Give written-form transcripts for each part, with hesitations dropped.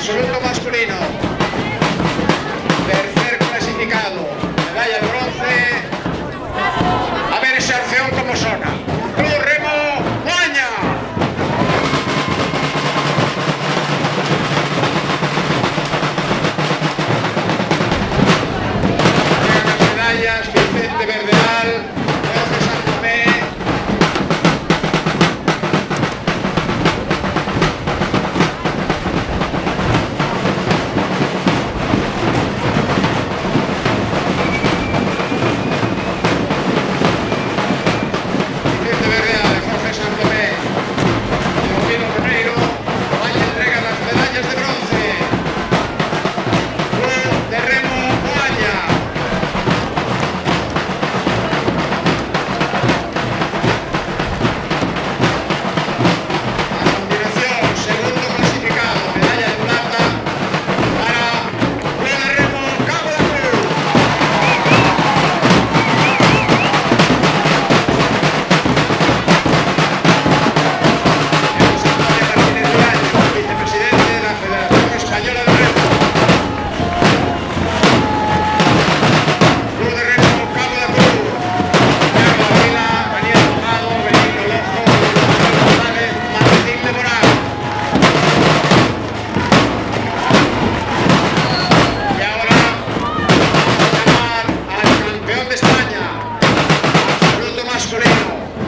absoluto masculino. Tercer clasificado, medalla de bronce. A ver esa acción como sona. Club Remo Moaña. Las medallas Vicente Verdeal, Jorge Santomé.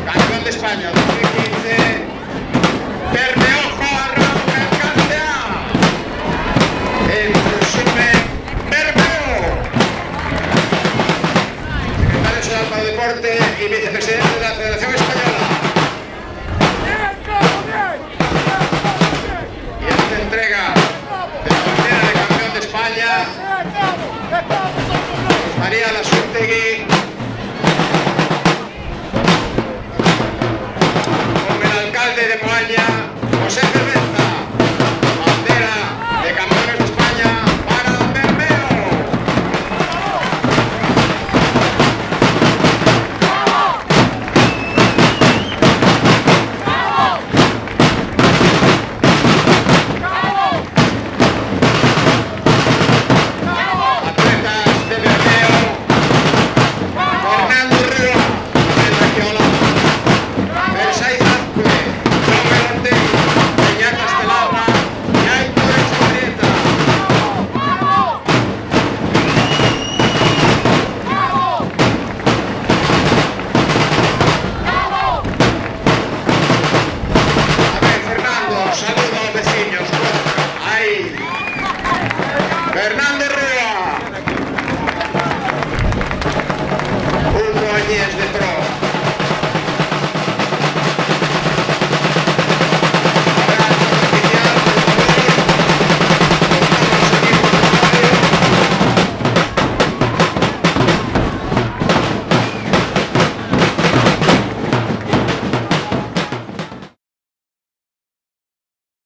Campeón de España 2015, Bermeojo Raúl Alcántara, el resumen Bermeo, secretario general para el deporte y vicepresidente de la Federación Española. Y esta entrega de la bandera de campeón de España, María Lasúntegui.